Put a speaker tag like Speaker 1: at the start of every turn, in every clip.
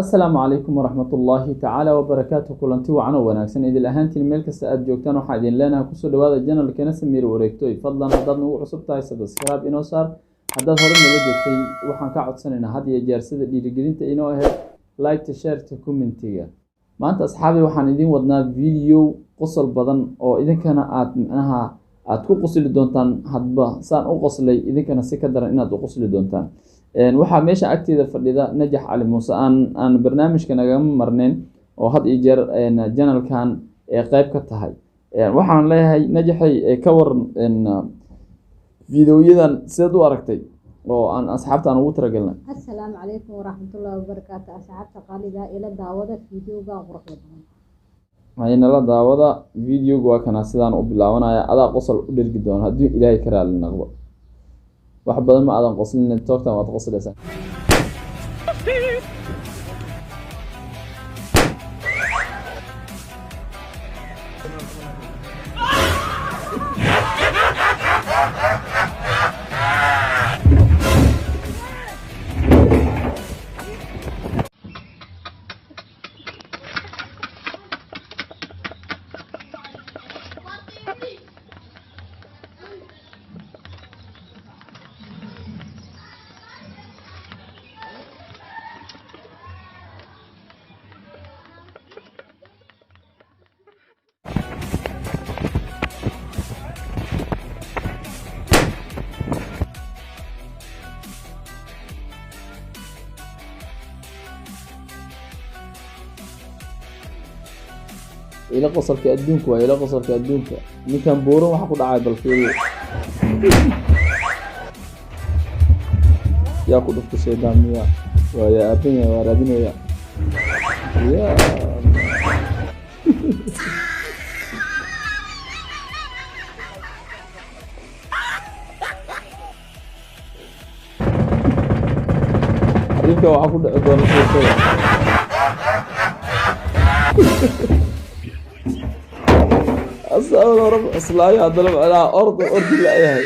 Speaker 1: السلام عليكم ورحمة الله تعالى وبركاته. كلنتي وعنا وناكسن إذا الأهانتي الملك استأد جوكتان وحادين لنا كسر هذا الجنة كنا سمير وريكتوي فضلا هذا نوع عصب تاي سبسكرايب إنه صار هذا هرم الوجه وحن قاعد سنة هذه جالسة دي رجلين تينو لايك تشير تكومنتيا ما أنت أصحابي وحندين ودنا فيديو قصل بدن أو إذا كان معناها أتكو قصل دونتان هدبا سان أو قصلي إذا كان سكدر إن أتكو قصل دونتان waxaa meesha agteeda fadhida najax cali muuse aan barnaamijka naga marneen oo had iyo jeer channelkan ee qayb ka tahay waxaan leeyahay najaxay ka waran fiidiyoyadan sidoo u aragtay oo aan asxaabtaan ugu talagalnay.
Speaker 2: Assalaamu calaykum waraxmatullaahi wabarakaatuh. asxaabta qaaliga ila daawada fiidiyowga quruxda badan
Speaker 1: ayna la daawada fiidiyowga waa kana sidaan u bilaabanaya adaa qosol u dhirgi doona haddii ilaahay ka raali noqdo wax badan ma aadan qoslin toogtan waad qoslaysaa. إلى qosolkii aduunka waa ila qosolkii aduunka ninkan buuran waxa ku dhacay balfiyo yaa ku dhufto sheedaamiya waa yaa abin waa raadinaya ya arrinka waxa ku dhici doona sheekada أصلاً رب أصلاً هذا على أرض لا هي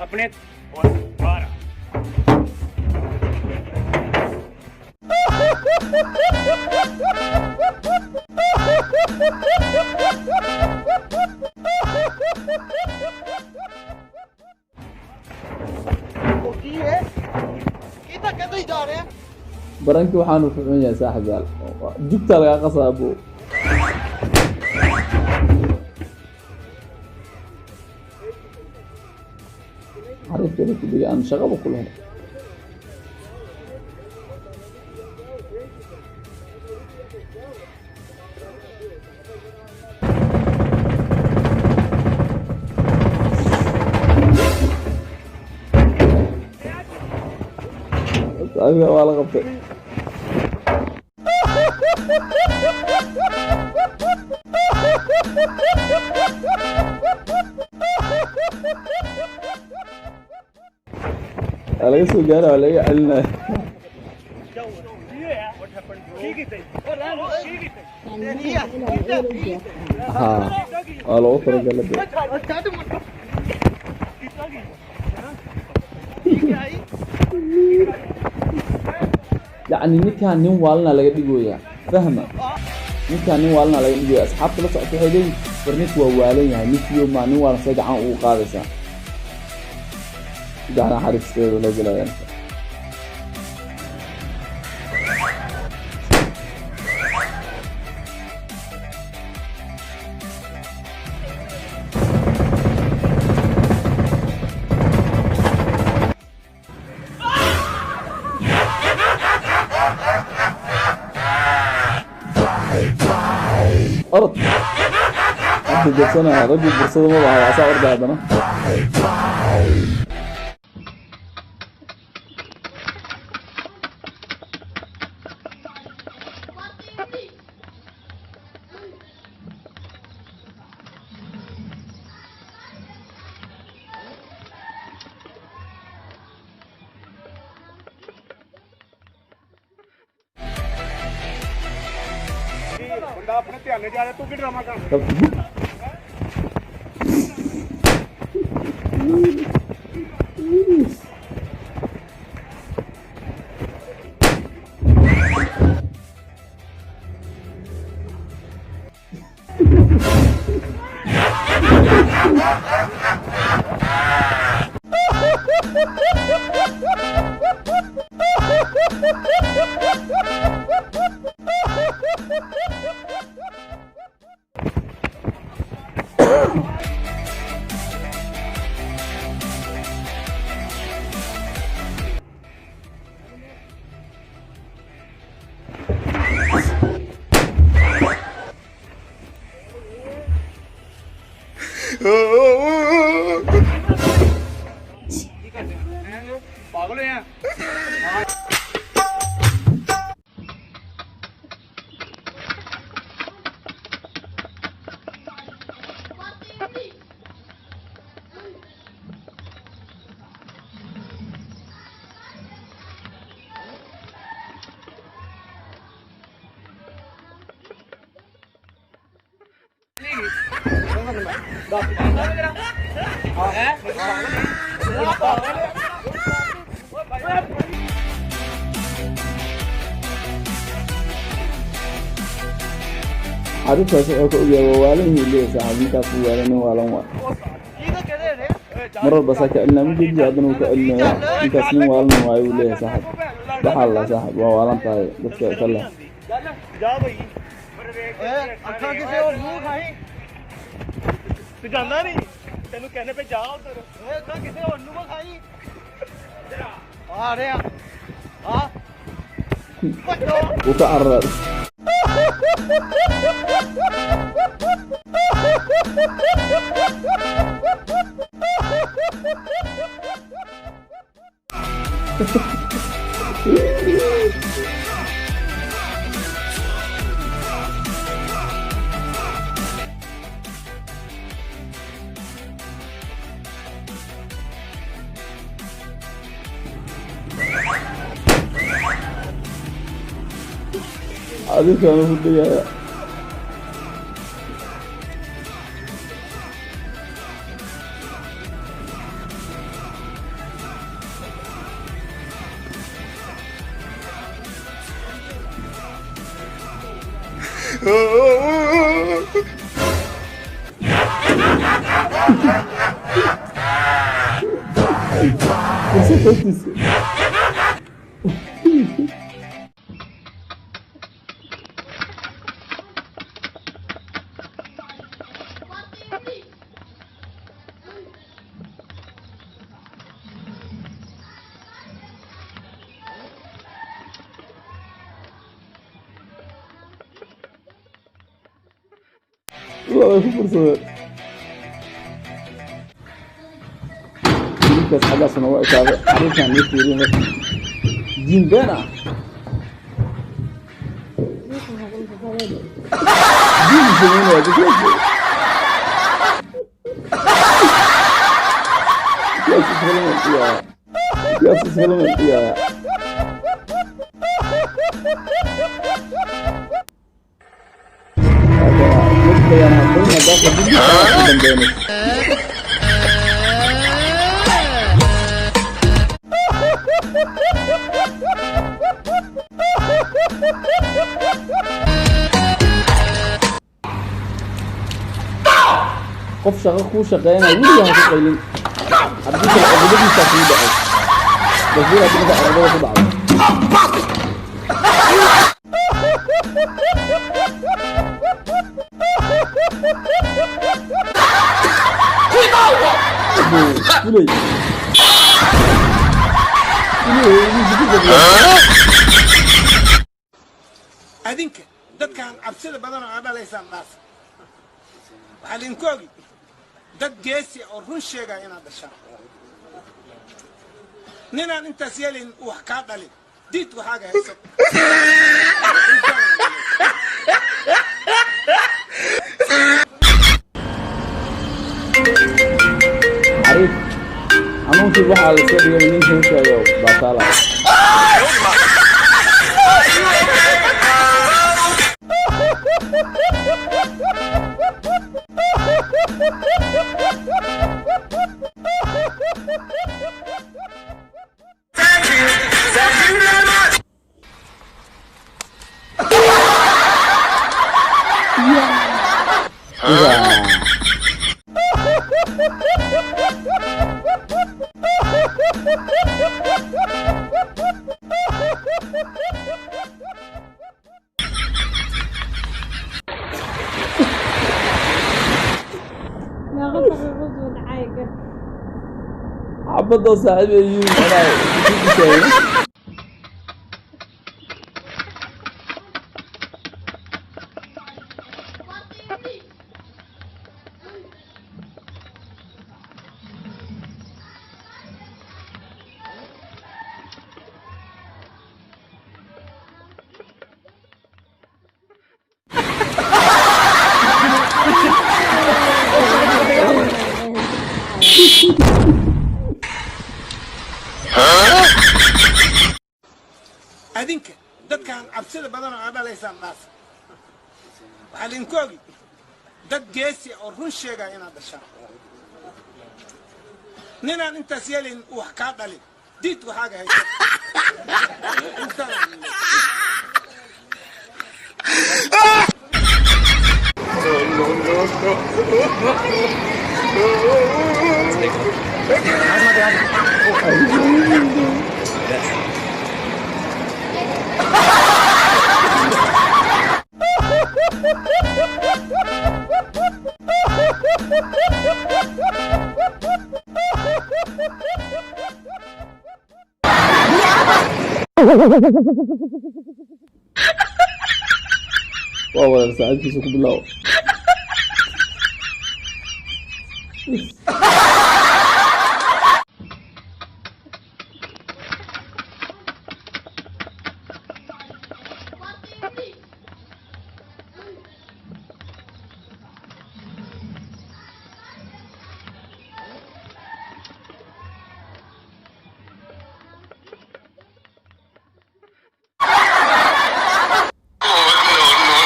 Speaker 3: अपने और बारह
Speaker 1: برانكي waxaan u fiicnaa yahay saaxibaal jugta laga qasabo عارف كده كده أنا شغال كلهم أيوة والله غبت على اسمه جاري ولا ايه قالنا ها على اوتر قال يعني ninkan nin waalna laga dhigoyaa fahma ninkan nin waalna laga dhigoyaa asxaabta la socotay xidhay warninku waa waalan yahay ninkiyo ma nin waal say gacan uu qaadaysa gacana xaristeeda loo gelayaan orod hadda jabsanaya raggii fursada ma baha waa saa orda haddana
Speaker 3: बंदा अपने ध्यान जा रहा तू की ड्रामा कर पागल हैं
Speaker 1: arrintaas oo ka ogaay waalan leeyahay saaxiibkaas waalan waalan waa marar bas ka ilaa mid jii haddana ka ilaa intaas nin waalan waayo leeyahay saaxiib waxa la saaxiib waa waalan tahay dadka kale
Speaker 3: जा भाई अखा किसे और मुंह खाई तू जानना नहीं तेनू कहने पे जा उधर अखा किसे और मुंह खाई आ रहे हैं हां
Speaker 1: वो का अर्र adiga ma hudaya والله في فرصة بس حاجة سنوات هذا عارف يعني يصيرين جين بنا جين جميل هذا كيف يا سلام يا qof shaqo ku shaqeynaya weligaa ha ku qaylin أديك الأغلبية تقريبا بس دي هتبقى أغلبية تبع
Speaker 4: adinka dadkan cabsida badan oo dhalaysaan dhaaf waxaa linkoogi dad geesi oo run sheegaya inaad dhashaan ninaan intaas yeelin wax kaa dhalin diid waxaaga hayso
Speaker 1: عارف أنا ممكن أروح على السوق يوم مين هيك يا بطالة عبد صاحبي يجي
Speaker 4: adinka dadkan cabsida badan oo dhalaysaan dhaaf waxaa linkoogi dad geesi oo run sheegaya inaad dhashaan ninaan intaas yeelin wax kaa dhalin diid waxaaga hayso
Speaker 1: والله ساعدتي سوق بالله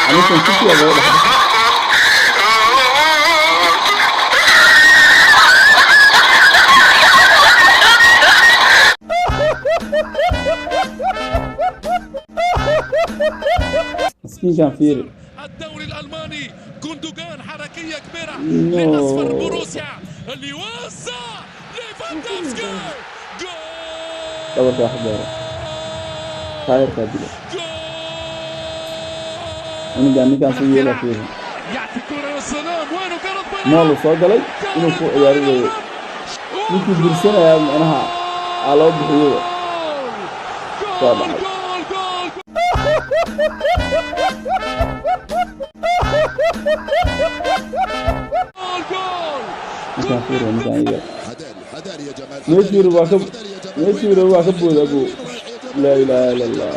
Speaker 1: أنا كنت كذا بقول مسكين كان فيري
Speaker 5: الدوري الألماني جوندوجان حركية كبيرة من أصفر بروسيا اللي وسع ليفاندوفسكي جول
Speaker 1: دور واحد دور خير كابيلا أنا قاعد نكان سويه لا فيه
Speaker 5: يعطي كرة يا سلام وينه كرة
Speaker 1: ماله صقلي إنه فوق يارجع يمكن برسنا يا أنا على وجهه صادق مسافر ومسافر نشير واكب أبو لا إله إلا الله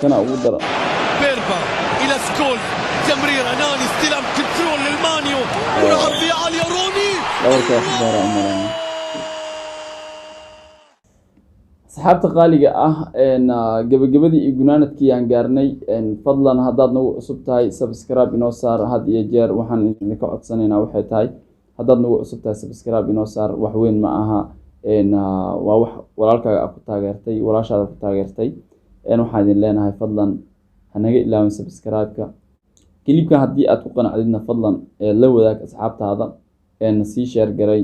Speaker 1: كان أبو درا
Speaker 5: بيربا إلى سكول تمرير أناني استلام كنترول للمانيو ورعبية عالية روني
Speaker 1: دور كاف دار عمران asxaabta qaaliga ah gabagabadii iyo gunaanadkii aan gaarnay fadlan haddaad nagu cusub tahay subscribe inoo saar had iyo jeer waxaan idinka codsanaynaa waxay tahay haddaad nagu cusub tahay subscribe inoo saar wax weyn ma aha waa wax walaalkaaga ku taageertay walaashaada ku taageertay waxaan idin leenahay fadlan hanaga ilaawin subscribe-ka kilibka haddii aad ku qanacdidna fadlan la wadaag asxaabtaada sii share garay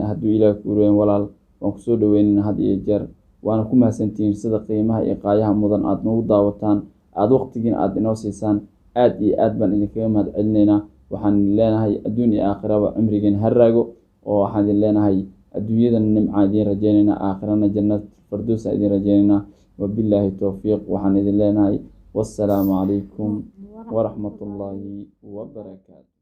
Speaker 1: hadduu ilaah ku ureyn walaal waan kusoo dhaweynayna had iyo jeer waana ku mahadsantihiin sida qiimaha iyo qaayaha mudan aad nagu daawataan aada waqtigiin aada inoo siisaan aad iyo aad baan idinkaga mahad celinaynaa waxaan idin leenahay adduun iyo aakhiraba cimrigeen ha raago oo waxaan idin leenahay adduunyadana nimcaan idiin rajaynaynaa aakhirana jannad firdowsa idiin rajaynaynaa wabilaahi towfiiq waxaan idin leenahay wassalaamu calaykum waraxmatullaahi wabarakaatu